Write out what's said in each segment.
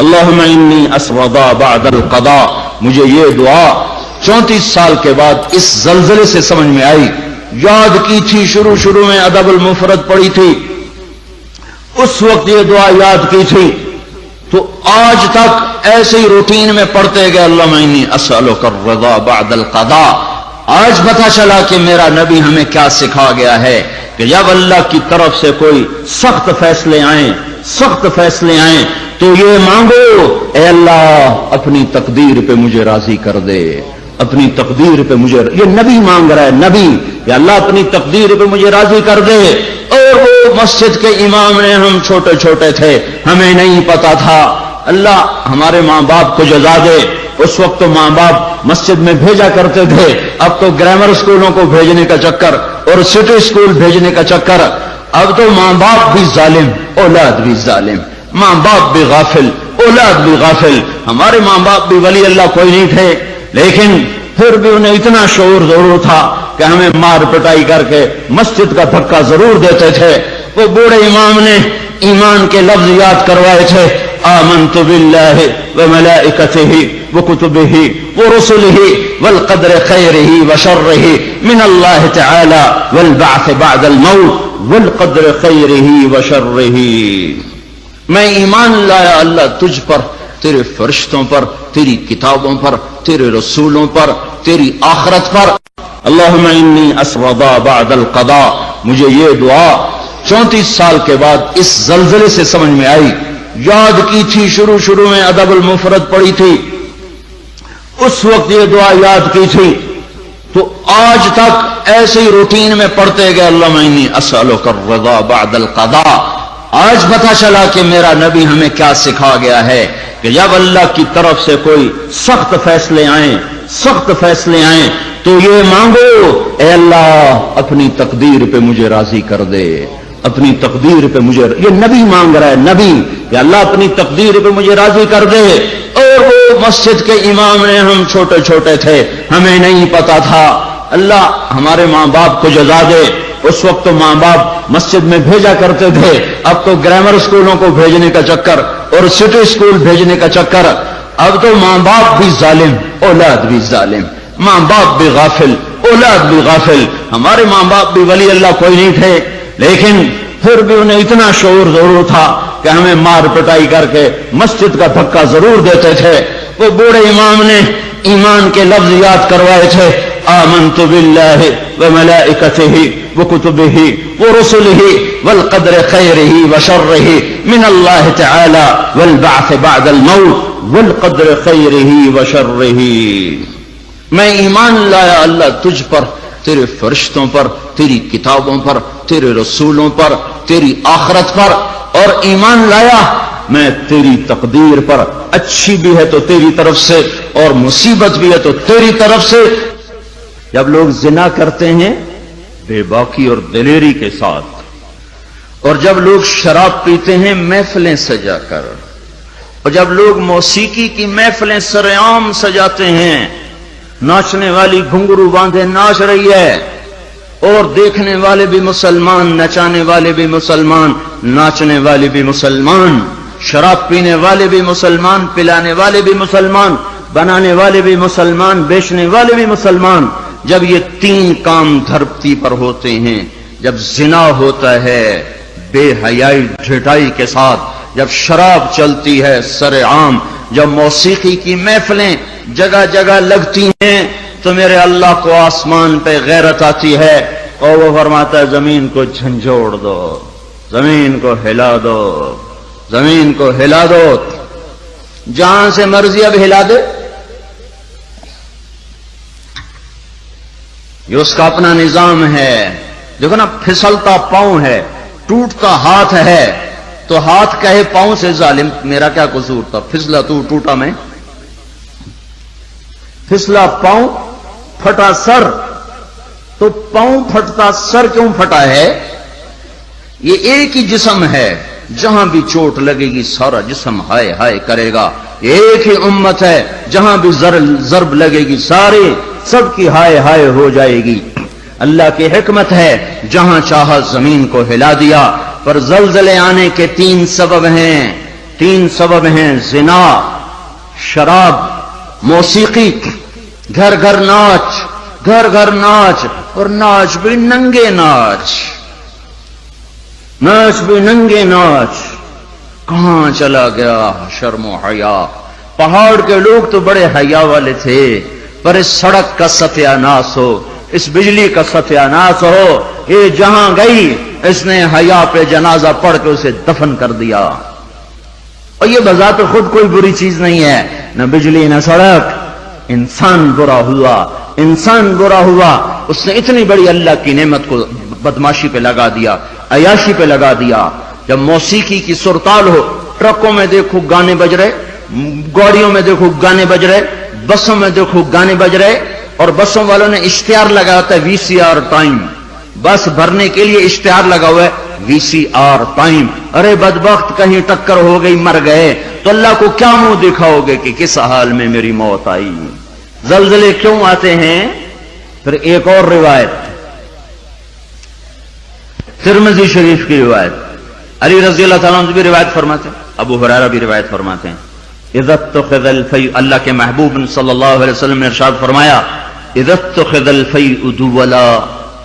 اللہم انی اسودا بعد القضاء. مجھے یہ دعا 34 سال کے بعد اس زلزلے سے سمجھ میں آئی. یاد کی تھی شروع میں ادب المفرد پڑھی تھی، اس وقت یہ دعا یاد کی تھی، تو آج تک ایسے ہی روٹین میں پڑھتے گئے اللہم انی اسألک الرضا بعد القضاء. آج پتہ چلا کہ میرا نبی ہمیں کیا سکھا گیا ہے کہ جب اللہ کی طرف سے کوئی سخت فیصلے آئیں تو یہ مانگو، اے اللہ اپنی تقدیر پہ مجھے راضی کر دے، اپنی تقدیر پہ مجھے، یہ نبی مانگ رہا ہے، نبی، یا اللہ اپنی تقدیر پہ مجھے راضی کر دے. اور وہ مسجد کے امام نے، ہم چھوٹے تھے، ہمیں نہیں پتا تھا. اللہ ہمارے ماں باپ کو جزا دے. اس وقت تو ماں باپ مسجد میں بھیجا کرتے تھے، اب تو گرامر اسکولوں کو بھیجنے کا چکر اور سٹی اسکول بھیجنے کا چکر. اب تو ماں باپ بھی ظالم، اولاد بھی ظالم، ماں باپ بھی غافل، اولاد بھی غافل. ہمارے ماں باپ بھی ولی اللہ کوئی نہیں تھے، لیکن پھر بھی انہیں اتنا شعور ضرور تھا کہ ہمیں مار پٹائی کر کے مسجد کا دھکا ضرور دیتے تھے. وہ بوڑھے امام نے ایمان کے لفظ یاد کروائے تھے، آمنت باللہ وملائکتہ وکتبہ ورسلہ والقدر خیرہ وشرہ من اللہ تعالی والبعث بعد الموت والقدر خیرہ وشرہ. میں ایمان لایا اللہ تجھ پر، تیرے فرشتوں پر، تیری کتابوں پر، تیرے رسولوں پر، تیری آخرت پر. اللہم انی اسودا بعد القضاء. مجھے یہ دعا 34 سال کے بعد اس زلزلے سے سمجھ میں آئی. یاد کی تھی شروع میں ادب المفرد پڑھی تھی، اس وقت یہ دعا یاد کی تھی، تو آج تک ایسے ہی روٹین میں پڑھتے گئے اللہم انی اسألک الرضا بعد القضاء. آج پتہ چلا کہ میرا نبی ہمیں کیا سکھا گیا ہے کہ جب اللہ کی طرف سے کوئی سخت فیصلے آئیں تو یہ مانگو، اے اللہ اپنی تقدیر پہ مجھے راضی کر دے، اپنی تقدیر پہ مجھے، یہ نبی مانگ رہا ہے، نبی، کہ اللہ اپنی تقدیر پہ مجھے راضی کر دے. اور وہ مسجد کے امام نے، ہم چھوٹے تھے، ہمیں نہیں پتا تھا. اللہ ہمارے ماں باپ کو جزا دے. اس وقت تو ماں باپ مسجد میں بھیجا کرتے تھے، اب تو گرامر اسکولوں کو بھیجنے کا چکر اور سٹی اسکول بھیجنے کا چکر. اب تو ماں باپ بھی ظالم، اولاد بھی ظالم، ماں باپ بھی غافل، اولاد بھی غافل. ہمارے ماں باپ بھی ولی اللہ کوئی نہیں تھے، لیکن پھر بھی انہیں اتنا شعور ضرور تھا کہ ہمیں مار پٹائی کر کے مسجد کا دھکا ضرور دیتے تھے. وہ بوڑھے امام نے ایمان کے لفظ یاد کروائے تھے، آمنت باللہ وملائکتہ وکتبہ ورسلہ والقدر خیرہ وشرہ من اللہ تعالی والبعث بعد الموت والقدر خیرہ وشرہ. میں ایمان لایا اللہ تجھ پر، تیرے فرشتوں پر، تیری کتابوں پر، تیرے رسولوں پر، تیری آخرت پر، اور ایمان لایا میں تیری تقدیر پر، اچھی بھی ہے تو تیری طرف سے اور مصیبت بھی ہے تو تیری طرف سے. جب لوگ زنا کرتے ہیں بے باکی اور دلیری کے ساتھ، اور جب لوگ شراب پیتے ہیں محفلیں سجا کر، اور جب لوگ موسیقی کی محفلیں سرعام سجاتے ہیں، ناچنے والی گھنگرو باندھے ناچ رہی ہے، اور دیکھنے والے بھی مسلمان، نچانے والے بھی مسلمان، ناچنے والے بھی مسلمان، شراب پینے والے بھی مسلمان، پلانے والے بھی مسلمان، بنانے والے بھی مسلمان، بیچنے والے بھی مسلمان. جب یہ 3 کام دھرتی پر ہوتے ہیں، جب زنا ہوتا ہے بے حیائی ڈھٹائی کے ساتھ، جب شراب چلتی ہے سرعام، جب موسیقی کی محفلیں جگہ جگہ لگتی ہیں، تو میرے اللہ کو آسمان پہ غیرت آتی ہے اور وہ فرماتا ہے زمین کو جھنجھوڑ دو، زمین کو ہلا دو، زمین کو ہلا دو. جہاں سے مرضی اب ہلا دے، یہ اس کا اپنا نظام ہے. دیکھو نا، پھسلتا پاؤں ہے، ٹوٹتا ہاتھ ہے، تو ہاتھ کہے پاؤں سے ظالم میرا کیا قصور تھا، پھسلا تو ٹوٹا میں. پھسلا پاؤں، پھٹا سر، تو پاؤں پھٹتا سر کیوں پھٹا ہے؟ یہ ایک ہی جسم ہے، جہاں بھی چوٹ لگے گی سارا جسم ہائے ہائے کرے گا. ایک ہی امت ہے، جہاں بھی ضرب لگے گی سارے سب کی ہائے ہائے ہو جائے گی. اللہ کی حکمت ہے، جہاں چاہا زمین کو ہلا دیا. پر زلزلے آنے کے 3 سبب ہیں. 3 سبب ہیں: زنا، شراب، موسیقی، گھر گھر ناچ، گھر گھر ناچ، اور ناچ بھی ننگے ناچ، ناچ بھی ننگے ناچ. کہاں چلا گیا شرم و حیا؟ پہاڑ کے لوگ تو بڑے حیا والے تھے، پر اس سڑک کا ستیہ ناس ہو، اس بجلی کا ستیہ ناس ہو، یہ جہاں گئی اس نے حیا پہ جنازہ پڑھ کے اسے دفن کر دیا. اور یہ بذات خود کوئی بری چیز نہیں ہے، نہ بجلی نہ سڑک، انسان برا ہوا، انسان برا ہوا. اس نے اتنی بڑی اللہ کی نعمت کو بدماشی پہ لگا دیا، عیاشی پہ لگا دیا. جب موسیقی کی سرتال ہو، ٹرکوں میں دیکھو گانے بج رہے، گاڑیوں میں دیکھو گانے بج رہے، بسوں میں دیکھو گانے بج رہے، اور بسوں والوں نے اشتہار لگا ہوتا ہے VCR ٹائم، بس بھرنے کے لیے اشتہار لگا ہوا ہے VCR ٹائم. ارے بدبخت، کہیں ٹکر ہو گئی مر گئے تو اللہ کو کیا منہ دکھاؤ گے کہ کس حال میں میری موت آئی؟ زلزلے کیوں آتے ہیں؟ پھر ایک اور روایت، ترمذی شریف کی روایت، علی رضی اللہ تعالیٰ عنہ بھی روایت فرماتے ہیں، ابو ہریرہ بھی روایت فرماتے ہیں. اذا اتخذ الفیء، اللہ کے محبوب صلی اللہ علیہ وسلم نے ارشاد فرمایا، اذا اتخذ الفیء دولا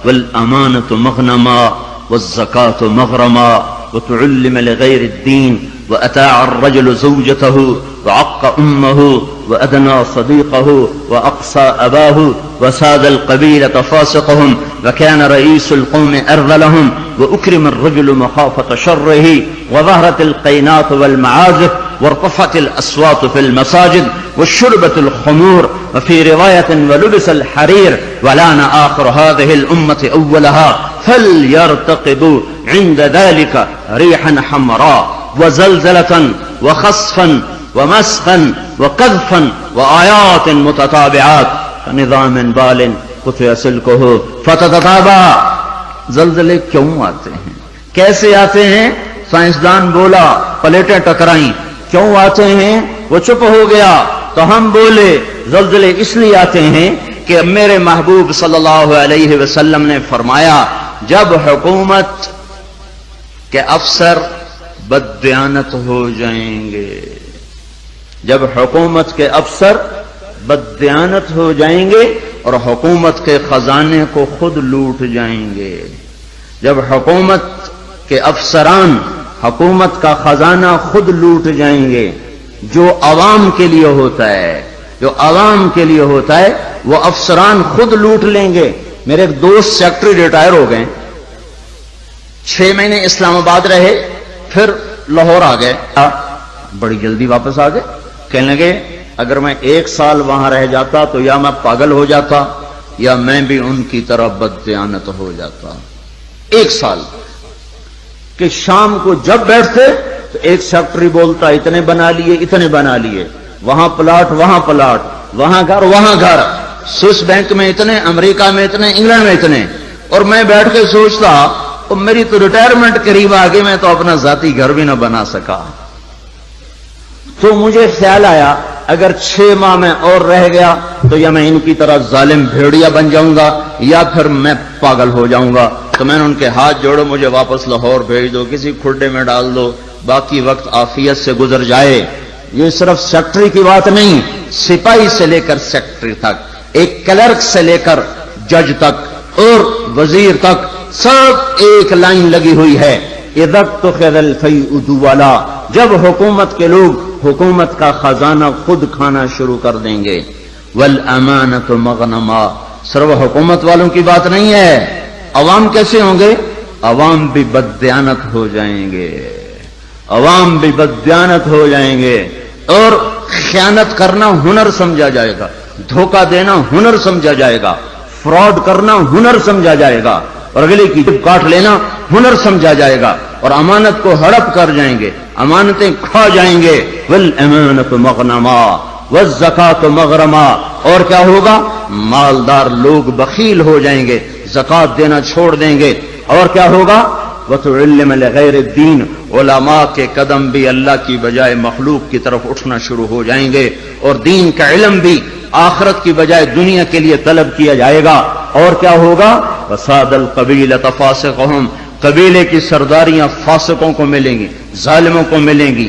والامانة مغنما والزکاة مغرما وتعلم لغير الدين وأتاع الرجل زوجته وعق أمه وأدنى صديقه وأقصى أباه وساد القبيلة فاسقهم وكان رئيس القوم أرذلهم وأكرم الرجل مخافة شره وظهرت القينات والمعازف وارتفعت الأصوات في المساجد والشربة الخمور وفي رواية ولبس الحرير ولان آخر هذه الأمة أولها فليرتقبوا عند ذلك ريحا حمراء وزلزلة وخسفا ومسخا وقذفا وآيات متتابعات كنظام بال قطع سلكه فتتتابع. زلزلے کیوں آتے ہیں؟ کیسے آتے ہیں؟ سائنسدان بولا پلیٹیں ٹکرائیں. کیوں آتے ہیں؟ وہ چپ ہو گیا تو ہم بولے. زلزلے اس لیے آتے ہیں کہ میرے محبوب صلی اللہ علیہ وسلم نے فرمایا، جب حکومت کے افسر بددیانت ہو جائیں گے، جب حکومت کے افسر بددیانت ہو جائیں گے اور حکومت کے خزانے کو خود لوٹ جائیں گے، جب حکومت کے افسران حکومت کا خزانہ خود لوٹ جائیں گے، جو عوام کے لیے ہوتا ہے، جو عوام کے لیے ہوتا ہے وہ افسران خود لوٹ لیں گے. میرے ایک دوست سیکٹری ریٹائر ہو گئے، 6 مہینے اسلام آباد رہے، پھر لاہور آ گئے، بڑی جلدی واپس آ گئے. کہنے لگے اگر میں 1 سال وہاں رہ جاتا تو یا میں پاگل ہو جاتا یا میں بھی ان کی طرح بددیانت ہو جاتا. 1 سال کہ شام کو جب بیٹھتے تو ایک سیکٹری بولتا اتنے بنا لیے، اتنے بنا لیے، وہاں پلاٹ، وہاں پلاٹ، وہاں گھر، وہاں گھر، سوئس بینک میں اتنے، امریکہ میں اتنے، انگلینڈ میں اتنے. اور میں بیٹھ کے سوچتا میری تو ریٹائرمنٹ قریب آ گئی، میں تو اپنا ذاتی گھر بھی نہ بنا سکا. تو مجھے خیال آیا اگر 6 ماہ میں اور رہ گیا تو یا میں ان کی طرح ظالم بھیڑیا بن جاؤں گا یا پھر میں پاگل ہو جاؤں گا. تو میں نے ان کے ہاتھ جوڑو، مجھے واپس لاہور بھیج دو، کسی کھڈے میں ڈال دو، باقی وقت عافیت سے گزر جائے. یہ صرف سیکٹری کی بات نہیں، سپاہی سے لے کر سیکٹری تک، ایک کلرک سے لے کر جج تک اور وزیر تک، سب ایک لائن لگی ہوئی ہے. اذا اتخذ الفیء دولا، جب حکومت کے لوگ حکومت کا خزانہ خود کھانا شروع کر دیں گے. والامانۃ مغنما، صرف حکومت والوں کی بات نہیں ہے، عوام کیسے ہوں گے؟ عوام بھی بددیانت ہو جائیں گے، عوام بھی بددیانت ہو جائیں گے، اور خیانت کرنا ہنر سمجھا جائے گا، دھوکہ دینا ہنر سمجھا جائے گا، فراڈ کرنا ہنر سمجھا جائے گا، اور اگلے کی جب کاٹ لینا ہنر سمجھا جائے گا، اور امانت کو ہڑپ کر جائیں گے، امانتیں کھا جائیں گے. والامانۃ مغنما والزکاۃ مغرما، اور کیا ہوگا؟ مالدار لوگ بخیل ہو جائیں گے، زکات دینا چھوڑ دیں گے. اور کیا ہوگا؟ وتعلم لغیر الدین، علماء کے قدم بھی اللہ کی بجائے مخلوق کی طرف اٹھنا شروع ہو جائیں گے، اور دین کا علم بھی آخرت کی بجائے دنیا کے لیے طلب کیا جائے گا. اور کیا ہوگا؟ وساد القبیلۃ فاسقہم، قبیلے کی سرداریاں فاسقوں کو ملیں گی، ظالموں کو ملیں گی،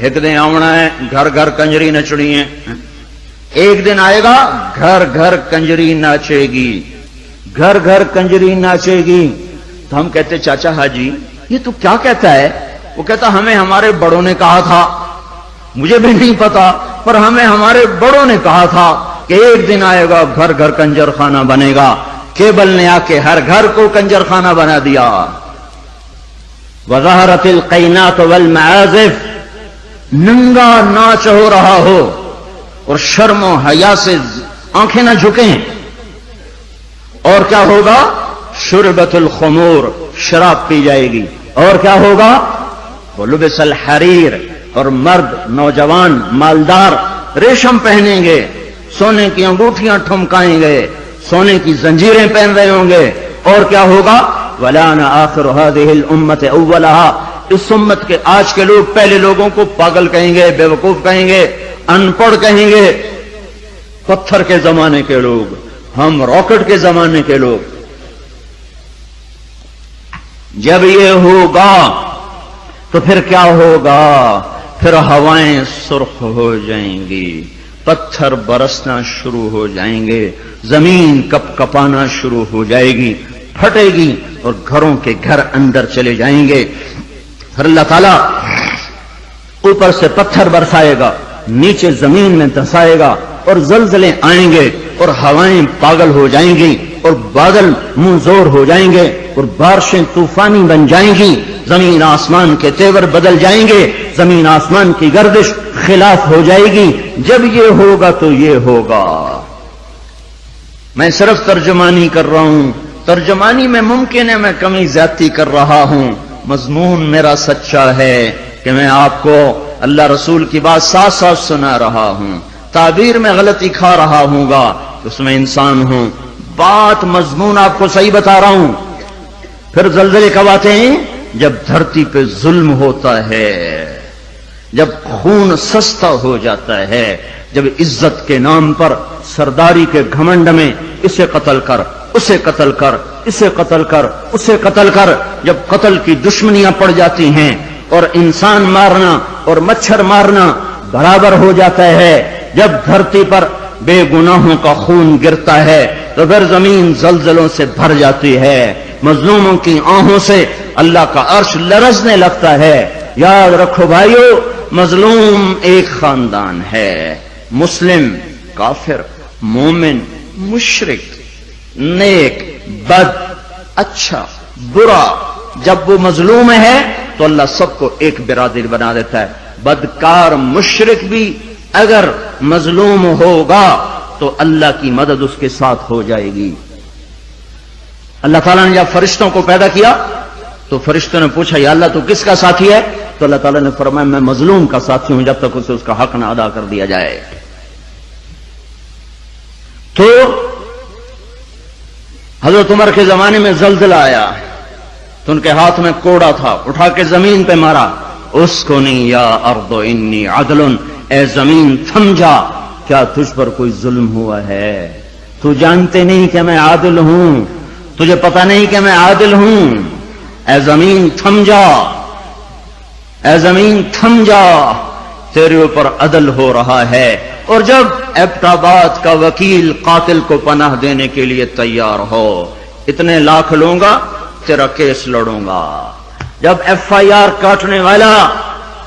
ایک دن آنا ہے گھر گھر کنجری نچنی ہے، ایک دن آئے گا گھر گھر کنجری ناچے گی، گھر گھر کنجری ناچے گی۔ تو ہم کہتے چاچا حاجی یہ تو کیا کہتا ہے؟ وہ کہتا ہمیں ہمارے بڑوں نے کہا تھا، مجھے بھی نہیں پتا پر ہمیں ہمارے بڑوں نے کہا تھا کہ ایک دن آئے گا گھر گھر کنجر خانہ بنے گا۔ کیبل نے آ کے ہر گھر کو کنجر خانہ بنا دیا۔ وظہرت القینات والمعازف، ننگا ناچ ہو رہا ہو اور شرم و حیا سے آنکھیں نہ جھکیں، اور کیا ہوگا؟ شربت الخمور، شراب پی جائے گی، اور کیا ہوگا؟ ولبس الحریر، اور مرد نوجوان مالدار ریشم پہنیں گے، سونے کی انگوٹھیاں ٹھمکائیں گے، سونے کی زنجیریں پہن رہے ہوں گے، اور کیا ہوگا؟ وَلَانَ آخِرُ هَذِهِ الْأُمَّةِ أَوَّلَهَا، اس امت کے آج کے لوگ پہلے لوگوں کو پاگل کہیں گے، بے وقوف کہیں گے، ان پڑھ کہیں گے۔ پتھر کے زمانے کے لوگ، ہم راکٹ کے زمانے کے لوگ۔ جب یہ ہوگا تو پھر کیا ہوگا؟ پھر ہوائیں سرخ ہو جائیں گی، پتھر برسنا شروع ہو جائیں گے، زمین کپ کپانا شروع ہو جائے گی، پھٹے گی اور گھروں کے گھر اندر چلے جائیں گے۔ پھر اللہ تعالیٰ اوپر سے پتھر برسائے گا، نیچے زمین میں دھسائے گا، اور زلزلے آئیں گے، اور ہوائیں پاگل ہو جائیں گی، اور بادل منہ زور ہو جائیں گے، اور بارشیں طوفانی بن جائیں گی، زمین آسمان کے تیور بدل جائیں گے، زمین آسمان کی گردش خلاف ہو جائے گی۔ جب یہ ہوگا تو یہ ہوگا۔ میں صرف ترجمانی کر رہا ہوں، ترجمانی میں ممکن ہے میں کمی زیادتی کر رہا ہوں، مضمون میرا سچا ہے کہ میں آپ کو اللہ رسول کی بات ساتھ ساتھ سنا رہا ہوں، تعبیر میں غلطی کھا رہا ہوں گا اس میں انسان ہوں، بات مضمون آپ کو صحیح بتا رہا ہوں۔ پھر زلزلے کب آتے ہیں؟ جب دھرتی پہ ظلم ہوتا ہے، جب خون سستا ہو جاتا ہے، جب عزت کے نام پر سرداری کے گھمنڈ میں اسے قتل کر، اسے قتل کر، اسے قتل کر، اسے قتل کر، جب قتل کی دشمنیاں پڑ جاتی ہیں اور انسان مارنا اور مچھر مارنا برابر ہو جاتا ہے، جب دھرتی پر بے گناہوں کا خون گرتا ہے تو پھر زمین زلزلوں سے بھر جاتی ہے، مظلوموں کی آہوں سے اللہ کا عرش لرزنے لگتا ہے۔ یاد رکھو بھائیو، مظلوم ایک خاندان ہے، مسلم، کافر، مومن، مشرک، نیک، بد، اچھا، برا، جب وہ مظلوم ہے تو اللہ سب کو ایک برادری بنا دیتا ہے۔ بدکار مشرک بھی اگر مظلوم ہوگا تو اللہ کی مدد اس کے ساتھ ہو جائے گی۔ اللہ تعالیٰ نے جب فرشتوں کو پیدا کیا تو فرشتوں نے پوچھا یا اللہ تو کس کا ساتھی ہے؟ تو اللہ تعالیٰ نے فرمایا میں مظلوم کا ساتھی ہوں جب تک اسے اس کا حق نہ ادا کر دیا جائے۔ تو حضرت عمر کے زمانے میں زلزلہ آیا تو ان کے ہاتھ میں کوڑا تھا، اٹھا کے زمین پہ مارا، اسکنی یا ارض انی عدل، اے زمین تھم جا، کیا تجھ پر کوئی ظلم ہوا ہے؟ تو جانتے نہیں کہ میں عادل ہوں، تجھے پتا نہیں کہ میں عادل ہوں، اے زمین تھم جا، اے زمین تھم جا، تیرے اوپر عدل ہو رہا ہے۔ اور جب ایبٹ آباد کا وکیل قاتل کو پناہ دینے کے لیے تیار ہو، اتنے لاکھ لوں گا، تیرا کیس لڑوں گا، جب ایف آئی آر کاٹنے والا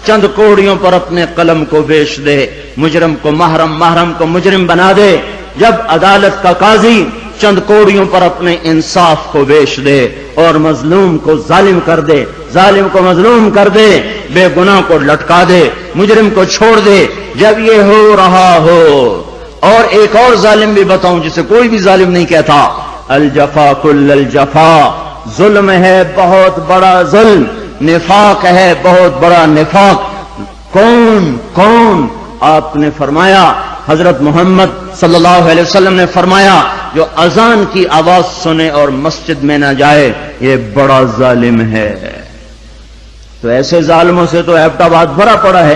چند کوڑیوں پر اپنے قلم کو بیچ دے، مجرم کو محرم، محرم کو مجرم بنا دے، جب عدالت کا قاضی چند کوڑیوں پر اپنے انصاف کو بیچ دے اور مظلوم کو ظالم کر دے، ظالم کو مظلوم کر دے، بے گناہ کو لٹکا دے، مجرم کو چھوڑ دے، جب یہ ہو رہا ہو، اور ایک اور ظالم بھی بتاؤں جسے کوئی بھی ظالم نہیں کہتا، الجفا کل الجفا، ظلم ہے بہت بڑا ظلم، نفاق ہے بہت بڑا نفاق۔ کون کون؟ آپ نے فرمایا، حضرت محمد صلی اللہ علیہ وسلم نے فرمایا جو اذان کی آواز سنے اور مسجد میں نہ جائے یہ بڑا ظالم ہے۔ تو ایسے ظالموں سے تو ایبٹ آباد بھرا پڑا ہے،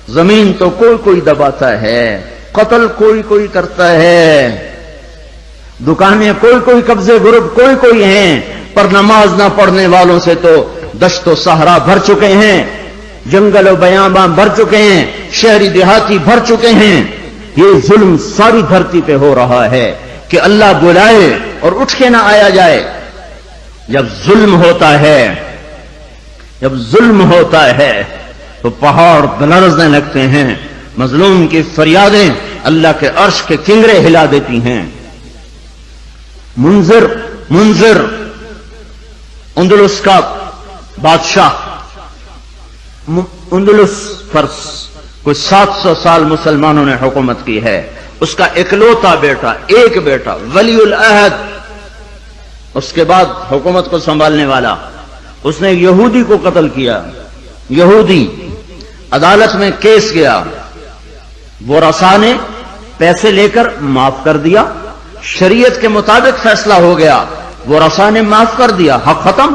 زمین تو کوئی کوئی دباتا ہے، قتل کوئی کوئی کرتا ہے، دکانیں کوئی کوئی، قبضے گروپ کوئی کوئی ہیں، پر نماز نہ پڑھنے والوں سے تو دشت و صحرا بھر چکے ہیں۔ جنگل و بیاباں بھر چکے ہیں، شہری دیہاتی بھر چکے ہیں. یہ ظلم ساری دھرتی پہ ہو رہا ہے کہ اللہ بلائے اور اٹھ کے نہ آیا جائے. جب ظلم ہوتا ہے تو پہاڑ لرزنے لگتے ہیں. مظلوم کی فریادیں اللہ کے عرش کے کنگرے ہلا دیتی ہیں. منذر اندلس کا بادشاہ، اندلس پر کوئی 700 سال مسلمانوں نے حکومت کی ہے. اس کا اکلوتا بیٹا، ایک بیٹا ولی العہد، اس کے بعد حکومت کو سنبھالنے والا، اس نے یہودی کو قتل کیا. یہودی عدالت میں کیس گیا، وہ رسا نے پیسے لے کر معاف کر دیا. شریعت کے مطابق فیصلہ ہو گیا، وہ رسا نے معاف کر دیا، حق ختم.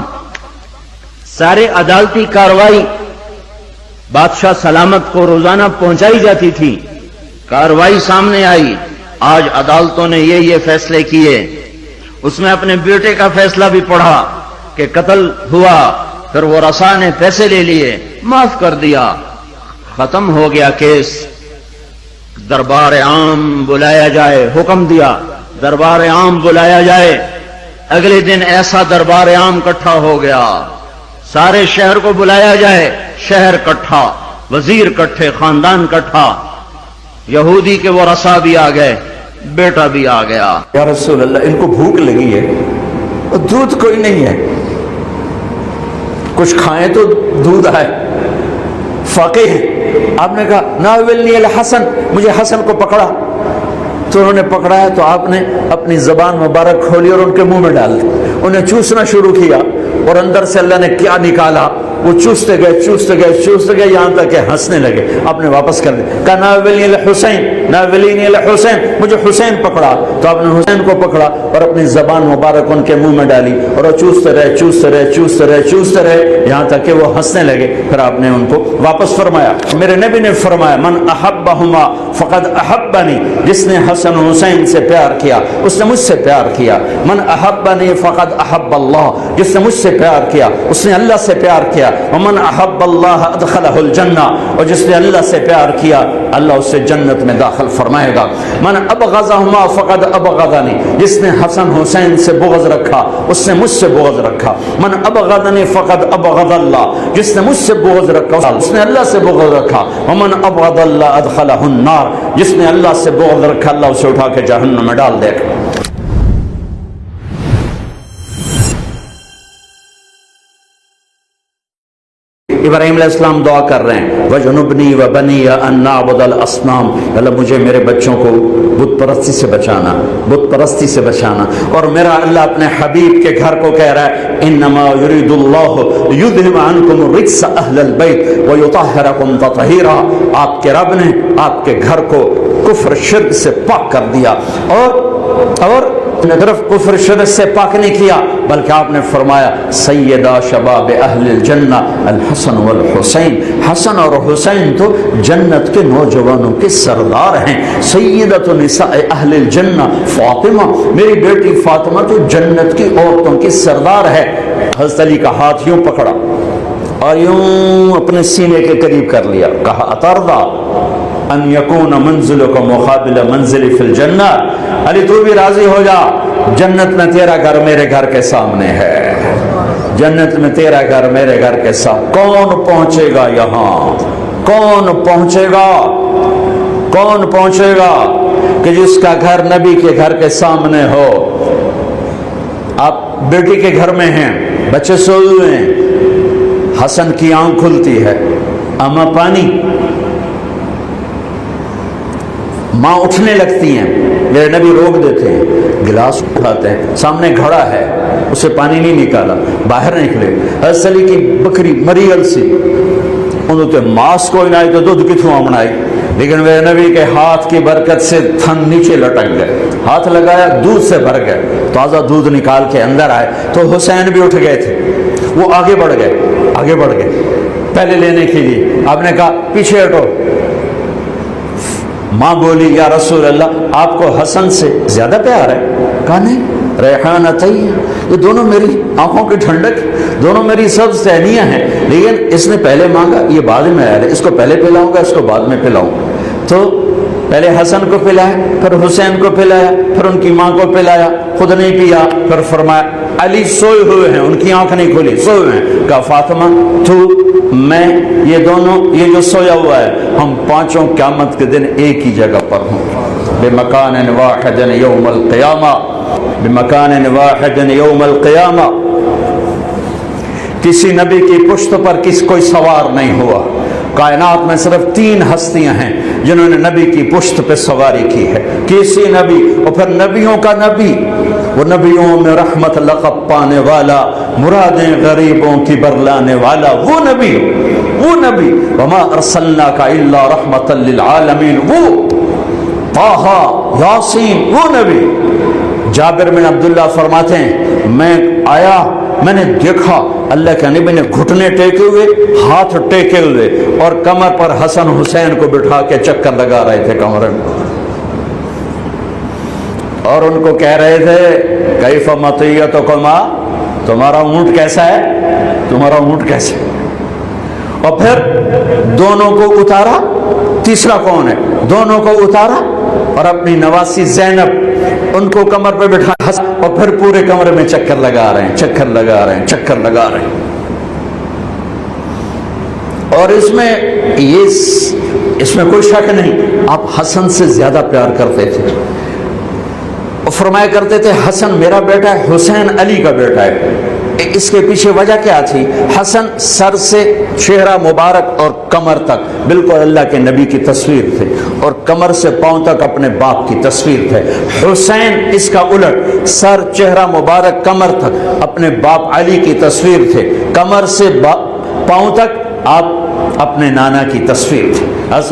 سارے عدالتی کاروائی بادشاہ سلامت کو روزانہ پہنچائی جاتی تھی. کاروائی سامنے آئی، آج عدالتوں نے یہ فیصلے کیے. اس میں اپنے بیٹے کا فیصلہ بھی پڑھا کہ قتل ہوا، پھر وہ رسا نے پیسے لے لیے، معاف کر دیا، ختم ہو گیا کیس. دربار عام بلایا جائے، حکم دیا دربار عام بلایا جائے. اگلے دن ایسا دربار عام اکٹھا ہو گیا، سارے شہر کو بلایا جائے، شہر اکٹھا، وزیر اکٹھے، خاندان اکٹھا. یہودی کے وہ رسا بھی آ گئے، بیٹا بھی آ گیا. یا رسول اللہ، ان کو بھوک لگی ہے اور دودھ کوئی نہیں ہے، کچھ کھائیں تو دودھ ہے. فقیہ آپ نے کہا ناولنی الحسن، مجھے حسن کو پکڑا. تو انہوں نے پکڑایا تو آپ نے اپنی زبان مبارک کھولی اور ان کے منہ میں ڈال دی. انہیں چوسنا شروع کیا اور اندر سے اللہ نے کیا نکالا، وہ چوستے گئے یہاں تک کہ ہنسنے لگے. آپ نے واپس کر دیا، کہا ناولنی الحسین، مجھے حسین پکڑا. تو آپ نے حسین کو پکڑا اور اپنی زبان مبارک ان کے منہ میں ڈالی اور وہ چوستے رہے یہاں تک کہ وہ ہنسنے لگے. پھر آپ نے ان کو واپس فرمایا. میرے نبی نے فرمایا من احبہما فقد احبنی، جس نے حسن حسین سے پیار کیا اس نے مجھ سے پیار کیا. من احبنی فقد احب اللہ، جس نے مجھ سے پیار کیا اس نے اللہ سے پیار کیا. ومن احب اللہ ادخلہ الجنہ، اور جس نے اللہ سے پیار کیا اللہ اسے جنت میں داخل فرمائے گا. من ابغضہما فقد ابغضنی، جس نے حسن حسین سے بغض رکھا اس نے مجھ سے بغض رکھا. من ابغضنی فقد ابغض اللہ، جس نے مجھ سے بغض رکھا اس نے اللہ سے بغض رکھا. ومن ابغض اللہ ادخلہ النار، جس نے اللہ سے بغض رکھا اللہ اسے اٹھا کے جہنم میں ڈال دے گا. ابراہیم علیہ السلام دعا کر رہے ہیں وَجْنُبْنِي وَبَنِيَ أَن نَّعْبُدَ الْأَصْنَامَ، اللہ مجھے میرے بچوں کو بت پرستی سے بچانا. اور میرا اللہ اپنے حبیب کے گھر کو کہہ رہا ہے انما یرید اللہ یذهب عنکم الرجس اہل البیت ویطہرکم تطہیرا. آپ کے رب نے آپ کے گھر کو کفر شرک سے پاک کر دیا، اور صرف کفر شرک سے پاک نہیں کیا بلکہ آپ نے فرمایا سیدہ شباب اہل الجنہ الحسن والحسین، حسن اور حسین تو جنت کے نوجوانوں کے سردار ہیں. سیدۃ نساء اہل الجنہ فاطمہ، میری بیٹی فاطمہ تو جنت کی عورتوں کی سردار ہے. حضرت علی کا ہاتھ یوں پکڑا اور یوں اپنے سینے کے قریب کر لیا، کہا اترضا ان یکون منزلک مقابل منزلی فی الجنہ، علی تو بھی راضی ہو جا، جنت میں تیرا گھر میرے گھر کے سامنے ہے، جنت میں تیرا گھر میرے گھر کے سامنے. کون پہنچے گا یہاں؟ کون پہنچے گا کہ جس کا گھر نبی کے گھر کے سامنے ہو؟ آپ بیٹی کے گھر میں ہیں، بچے سوئے ہوئے ہیں، حسن کی آنکھ کھلتی ہے، اما پانی، ماں اٹھنے لگتی ہیں، میرے نبی روک دیتے ہیں، گلاس اٹھاتے ہیں، سامنے گھڑا ہے اسے پانی نہیں نکالا، باہر نکلے. حضرت علی کی بکری مری سی انہوں تے ماس کوئی نہ آئی تو دودھ کتوں آمنائی، لیکن میرے نبی کے ہاتھ کی برکت سے تھن نیچے لٹک گئے، ہاتھ لگایا دودھ سے بھر گئے، تازہ دودھ نکال کے اندر آئے تو حسین بھی اٹھ گئے تھے، وہ آگے بڑھ گئے پہلے لینے کے لیے. آپ نے کہا پیچھے ہٹو. ماں بولی یا رسول اللہ آپ کو حسن سے زیادہ پیار ہے؟ کہا نہیں، ریحانتین، یہ دونوں میری آنکھوں کی ٹھنڈک، دونوں میری سبز ٹہنیاں ہیں، لیکن اس نے پہلے مانگا، یہ بعد میں آیا ہے، اس کو پہلے پلاؤں گا، اس کو بعد میں پلاؤں گا۔ تو پہلے حسن کو پلایا، پھر حسین کو پلایا، پھر ان کی ماں کو پلایا، خود نہیں پیا، پھر فرمایا علی سوئے ہوئے ہیں، ان کی آنکھ نہیں کھلی، سوئے ہوئے ہیں۔ کہا فاطمہ تو میں یہ دونوں، یہ جو سویا ہوا ہے، ہم پانچوں قیامت کے دن ایک ہی جگہ پر ہوں، بمکان واحد یوم القیامہ، بمکان واحد یوم القیامہ۔ کسی نبی کی پشت پر کوئی سوار نہیں ہوا۔ کائنات میں صرف 3 ہستیاں ہیں جنہوں نے نبی کی پشت پہ سواری کی ہے، کسی نبی، اور پھر نبیوں کا نبی، وہ نبیوں میں رحمت لقب پانے والا، مرادیں غریبوں کی برلانے والا، وہ نبی وما ارسلناک الا رحمتا للعالمین، وہ طٰہٰ یاسین، وہ نبی۔ جابر بن عبداللہ فرماتے ہیں میں آیا، میں نے دیکھا اللہ کے نبی نے گھٹنے ٹیکے ہوئے، ہاتھ ٹیکے ہوئے، اور کمر پر حسن حسین کو بٹھا کے چکر لگا رہے تھے کمر میں، اور ان کو کہہ رہے تھے کیف مطیتکما، تمہارا اونٹ کیسا ہے، تمہارا اونٹ کیسا ہے۔ اور پھر دونوں کو اتارا، تیسرا کون ہے، دونوں کو اتارا اور اپنی نواسی زینب ان کو کمر پہ بٹھا، اور پھر پورے کمرے میں چکر لگا رہے ہیں، چکر لگا رہے ہیں، چکر لگا رہے ہیں۔ اور اس میں کوئی شک نہیں، آپ حسن سے زیادہ پیار کرتے تھے، اور فرمایا کرتے تھے حسن میرا بیٹا ہے، حسین علی کا بیٹا ہے۔ اس کے پیچھے وجہ کیا تھی؟ حسن سر سے چہرہ مبارک اور کمر تک بالکل اللہ کے نبی کی تصویر تھے، اور کمر سے پاؤں تک اپنے باپ کی تصویر تھے۔ حسین اس کا الٹ، سر چہرہ مبارک کمر تک اپنے باپ علی کی تصویر تھے، کمر سے پاؤں تک آپ اپنے نانا کی تصویر تھی۔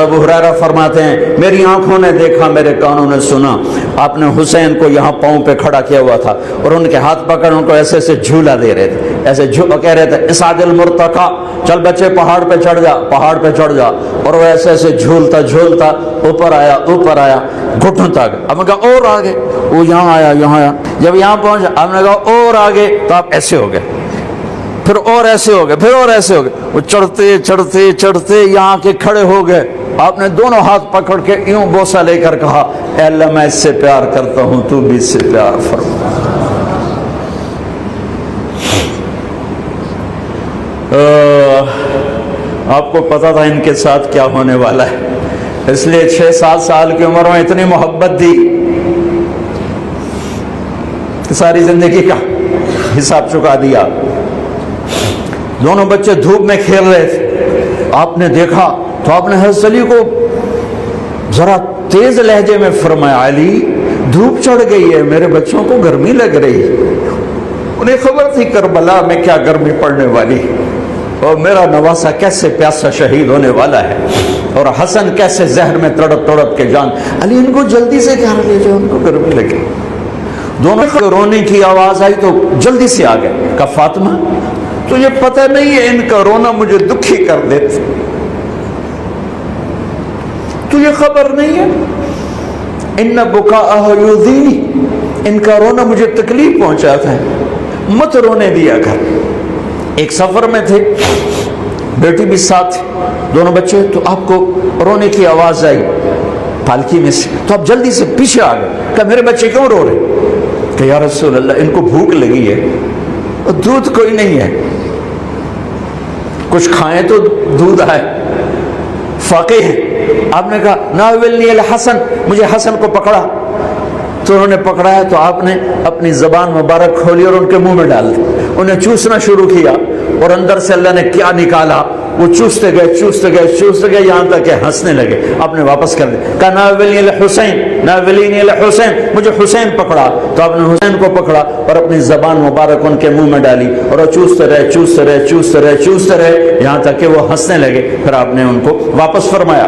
ابو ہریرہ فرماتے ہیں میری آنکھوں نے دیکھا، میرے کانوں نے سنا، آپ نے حسین کو یہاں پاؤں پہ کھڑا کیا ہوا تھا، اور ان کے ہاتھ پکڑ ان کو ایسے ایسے جھولا دے رہے تھے، ایسے کہہ رہے تھے اسعد المرتقی، چل بچے پہاڑ پہ چڑھ جا، پہاڑ پہ چڑھ جا، اور وہ ایسے ایسے جھولتا جھولتا اوپر آیا گھٹن تک۔ اب میں کہا اور آگے، وہ یہاں آیا، جب یہاں پہنچا آپ نے کہا اور آگے، تو آپ ایسے ہو گئے، پھر اور ایسے ہو گئے، پھر اور ایسے ہو گئے، وہ چڑھتے چڑھتے چڑھتے یہاں کے کھڑے ہو گئے۔ آپ نے دونوں ہاتھ پکڑ کے یوں بوسہ لے کر کہا اے اللہ میں اس سے پیار کرتا ہوں، تو بھی اس سے پیار فرما۔ آپ کو پتا تھا ان کے ساتھ کیا ہونے والا ہے، اس لیے 6-7 سال کی عمر میں اتنی محبت دی، ساری زندگی کا حساب چکا دیا۔ دونوں بچے دھوپ میں کھیل رہے تھے، آپ نے دیکھا تو آپ نے حضرت علی کو ذرا تیز لہجے میں فرمایا علی دھوپ چڑھ گئی ہے، میرے بچوں کو گرمی لگ رہی ہے۔ انہیں خبر تھی کربلا میں کیا گرمی پڑنے والی، اور میرا نواسا کیسے پیاسا شہید ہونے والا ہے، اور حسن کیسے زہر میں تڑپ تڑپ کے جان، علی ان کو جلدی سے گھر لے جاؤ، ان کو گرمی لگے۔ دونوں کو رونے کی آواز آئی تو جلدی سے آ گئے، کہا فاطمہ تجھے پتہ نہیں ہے ان کا رونا مجھے دکھی کر دیتا، تجھے خبر نہیں ہے، ان بکاءہ یؤذینی، ان کا رونا مجھے تکلیف پہنچاتا ہے، مت رونے دیا کر۔ ایک سفر میں تھے، بیٹی بھی ساتھ، دونوں بچے، تو آپ کو رونے کی آواز آئی پالکی میں سے، تو آپ جلدی سے پیچھے آ گئے، کہا میرے بچے کیوں رو رہے؟ کہ یا رسول اللہ ان کو بھوک لگی ہے، اور دودھ کوئی نہیں ہے، کچھ کھائیں تو دودھ آئے۔ فقیہ ہے، آپ نے کہا ناولنی الحسن، مجھے حسن کو پکڑا، تو انہوں نے پکڑایا تو آپ نے اپنی زبان مبارک کھولی اور ان کے منہ میں ڈال دی، انہیں چوسنا شروع کیا، اور اندر سے اللہ نے کیا نکالا، وہ چوستے گئے چوستے گئے چوستے گئے یہاں تک کہ ہنسنے لگے۔ آپ نے واپس کر دیا، کہا ناولنی الحسین، ناولنی الحسین، مجھے حسین پکڑا، تو آپ نے حسین کو پکڑا اور اپنی زبان مبارک ان کے منہ میں ڈالی، اور وہ چوستے رہے چوستے رہے چوستے رہے چوستے رہے یہاں تک کہ وہ ہنسنے لگے، پھر آپ نے ان کو واپس فرمایا۔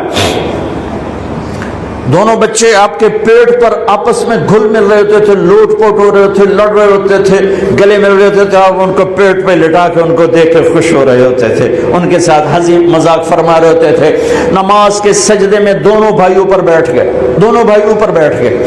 دونوں بچے آپ کے پیٹ پر آپس میں گھل مل رہے ہوتے تھے، لوٹ پوٹ ہو رہے تھے، لڑ رہے ہوتے تھے، گلے مل رہے ہوتے تھے، آپ ان کو پیٹ پہ لٹا کے ان کو دیکھ کے خوش ہو رہے ہوتے تھے، ان کے ساتھ ہنسی مذاق فرما رہے ہوتے تھے۔ نماز کے سجدے میں دونوں بھائی اوپر بیٹھ گئے، دونوں بھائی اوپر بیٹھ گئے،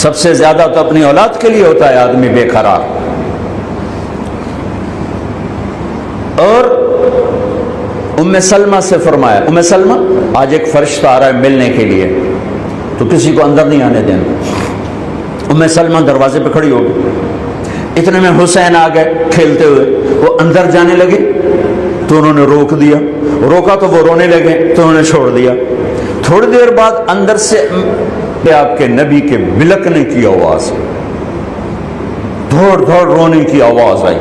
سب سے زیادہ تو اپنی اولاد کے لیے ہوتا ہے آدمی بے قرار. اور ام سلمہ سے فرمایا, ام سلمہ آج ایک فرشتہ آ رہا ہے ملنے کے لیے, تو کسی کو اندر نہیں آنے دینا. ام سلمہ دروازے پہ کھڑی ہو گئی. اتنے میں حسین آ گئے کھیلتے ہوئے, وہ اندر جانے لگے تو انہوں نے روک دیا, روکا تو وہ رونے لگے تو انہوں نے چھوڑ دیا. تھوڑی دیر بعد اندر سے آپ کے نبی کے بلکنے کی آواز, دوڑ دوڑ رونے کی آواز آئی.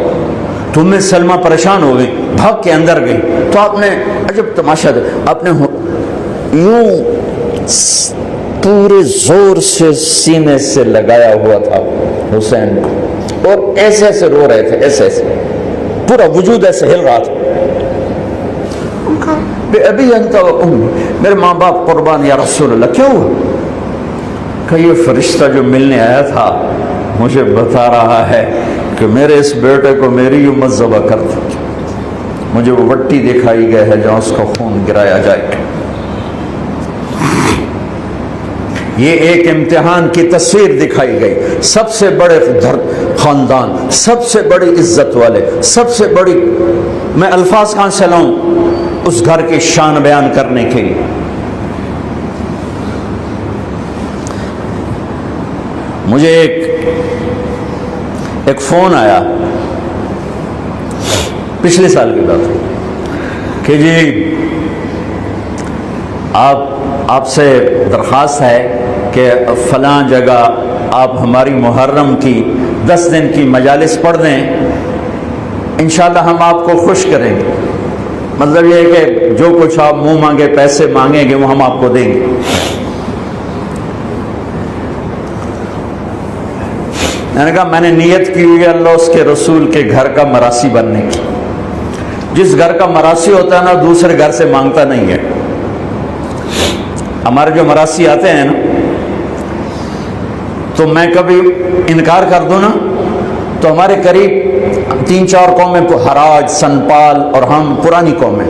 تو ام سلمہ پریشان ہو گئی, بھاگ کے اندر گئی. تو آپ نے عجب تماشا تھا, آپ نے یوں پورے زور سے سینے سے لگایا ہوا تھا حسین کو, اور ایسے ایسے رو رہے تھے, ایسے ایسے پورا وجود ایسے ہل رہا تھا. ابھی انت و امی, میرے ماں باپ قربان یا رسول اللہ. کیا ہوا؟ کہ یہ فرشتہ جو ملنے آیا تھا مجھے بتا رہا ہے کہ میرے اس بیٹے کو میری امت ذبح کر دے. مجھے وہ وٹی دکھائی گئے ہے جہاں اس کا خون گرایا جائے گا. یہ ایک امتحان کی تصویر دکھائی گئی. سب سے بڑے خاندان, سب سے بڑی عزت والے, سب سے بڑی, میں الفاظ کہاں سے لاؤں اس گھر کی شان بیان کرنے کے لیے. مجھے ایک فون آیا پچھلے سال کی بات کہ جی آپ سے درخواست ہے کہ فلاں جگہ آپ ہماری محرم کی 10 دن کی مجالس پڑھ دیں, انشاءاللہ ہم آپ کو خوش کریں گے. مطلب یہ ہے کہ جو کچھ آپ منہ مانگے پیسے مانگیں گے وہ ہم آپ کو دیں گے. میں نے کہا میں نے نیت کی ہوئی ہے اللہ اس کے رسول کے گھر کا مراسی بننے کی. جس گھر کا مراسی ہوتا ہے نا دوسرے گھر سے مانگتا نہیں ہے. ہمارے جو مراسی آتے ہیں نا, تو میں کبھی انکار کر دوں نا تو ہمارے قریب 3-4 قومیں, حراج, سنپال اور ہم پرانی قومیں,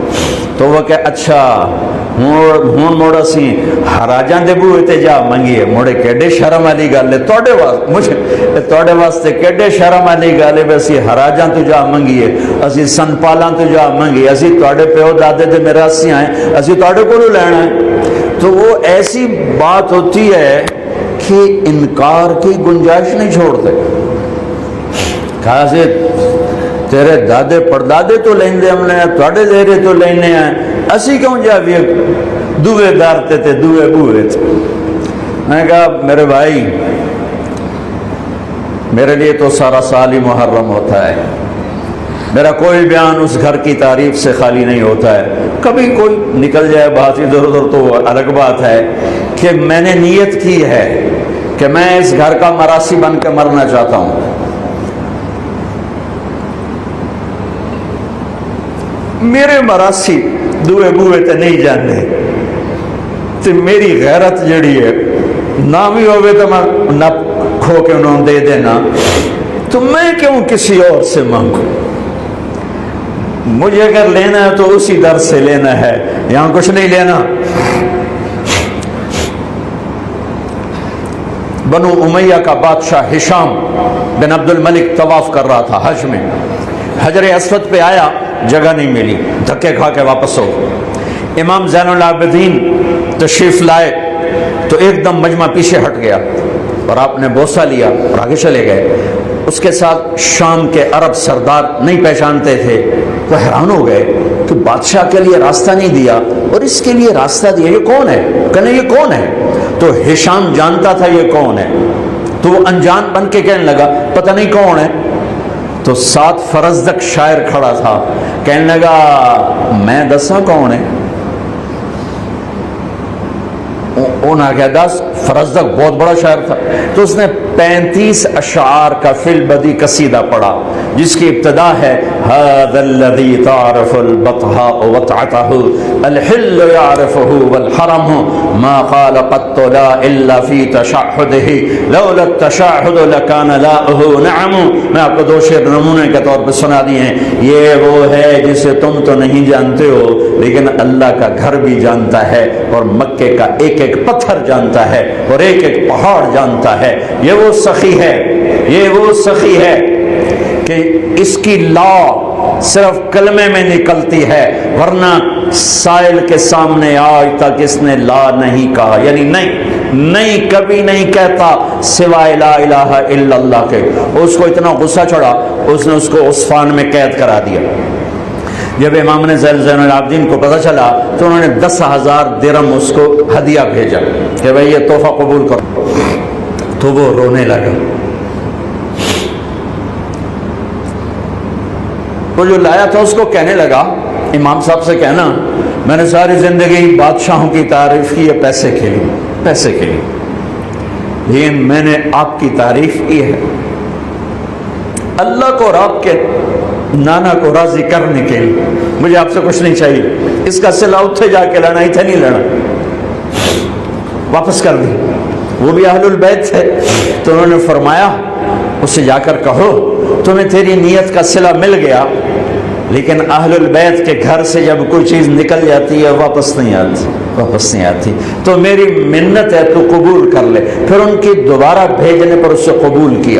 تو وہ کہ اچھا ہون موڑا سی حراجاں دے بو تے جا منگیے موڑے کیڈے شرم والی گل ہے توڑے واسطے, مجھے توڑے واسطے کیڈے شرم والی گل ہے. ویسی حراجاں تو جا منگیے, اسی سنپالاں تو جا منگیے, اسی توڑے پیو دادے دے میراثی آئے, اسی توڑے کو لینا ہے. تو وہ ایسی بات ہوتی ہے کہ انکار کی گنجائش نہیں چھوڑتے. کہا سے تیرے دادے پردادے تو لیندے ہم نے, توڑے دیرے تو لینے آئے, اسی کیوں جا بھی دوے دارتے تھے دوے بوئے تھے. میں نے کہا میرے بھائی میرے لیے تو سارا سال ہی محرم ہوتا ہے, میرا کوئی بیان اس گھر کی تعریف سے خالی نہیں ہوتا ہے. کبھی کوئی نکل جائے بات ادھر ادھر تو الگ بات ہے, کہ میں نے نیت کی ہے کہ میں اس گھر کا مراسی بن کے مرنا چاہتا ہوں. میرے مراسی دوے بوئے تے نہیں جانے, تے میری غیرت جڑی ہے نہ بھی ہوئے تو میں نہ کھو کے انہوں دے دینا, تو میں کیوں کسی اور سے مانگوں. مجھے اگر لینا ہے تو اسی در سے لینا ہے, یہاں کچھ نہیں لینا. بنو امیہ کا بادشاہ ہشام بن عبد الملک طواف کر رہا تھا حج میں, حجر اسود پہ آیا, جگہ نہیں ملی, دھکے کھا کے واپس ہو. امام زین العابدین تشریف لائے تو ایک دم مجمع پیچھے ہٹ گیا اور آپ نے بوسہ لیا اور آگے چلے گئے. اس کے ساتھ شام کے عرب سردار نہیں پہچانتے تھے, وہ حیران ہو گئے کہ بادشاہ کے لیے راستہ نہیں دیا اور اس کے لیے راستہ دیا, یہ کون ہے؟ کہنے یہ کون ہے؟ تو ہشام جانتا تھا یہ کون ہے, تو وہ انجان بن کے کہنے لگا پتہ نہیں کون ہے. تو 7 فرزدق شاعر کھڑا تھا, کہنے لگا میں دساں کون ہے. انہاں کہا 10. فرزدق بہت بڑا شاعر تھا, تو اس نے 35 اشعار کا فی البدی قصیدہ پڑھا, جس کی ابتدا ہے هذا الذي تعرف البطحاء وطعته الحل يعرفه والحرم ما قال قط لا الا في تشهده لولا التشهد لكان لاؤه نعم. میں آپ کو دو شعر نمونے کے طور پہ سنا دیے ہیں. یہ وہ ہے جسے تم تو نہیں جانتے ہو لیکن اللہ کا گھر بھی جانتا ہے اور مکے کا ایک ایک پتھر جانتا ہے اور ایک ایک پہاڑ جانتا ہے. یہ وہ سخی ہے، یہ وہ سخی ہے کہ اس کی لا صرف کلمے میں نکلتی ہے، ورنہ سائل کے سامنے آج تک اس نے لا نہیں کہا، یعنی نہیں کبھی نہیں کہتا سوائے لا الہ الا اللہ کے. اس کو اتنا غصہ چڑھا اس نے اس کو عصفان میں قید کرا دیا. جب امام نے زین العابدین کو پتہ چلا تو انہوں نے 10,000 درہم اس کو ہدیہ بھیجا کہ بھئی یہ تحفہ قبول کرو. تو وہ رونے لگا. وہ جو لایا تھا اس کو کہنے لگا امام صاحب سے کہنا میں نے ساری زندگی بادشاہوں کی تعریف کی ہے پیسے کے لیے لیکن میں نے آپ کی تعریف کی ہے اللہ کو اور آپ کے نانا کو راضی کرنے کے لیے. مجھے آپ سے کچھ نہیں چاہیے. اس کا صلہ اتھے جا کے لینا، اتنے نہیں لینا. واپس کر دی. وہ بھی اہل البیت تھے تو انہوں نے فرمایا اس سے جا کر کہو تمہیں تیری نیت کا صلہ مل گیا لیکن اہل البیت کے گھر سے جب کوئی چیز نکل جاتی ہے واپس نہیں آتی تو میری منت ہے تو قبول کر لے. پھر ان کی دوبارہ بھیجنے پر اس سے قبول کیا.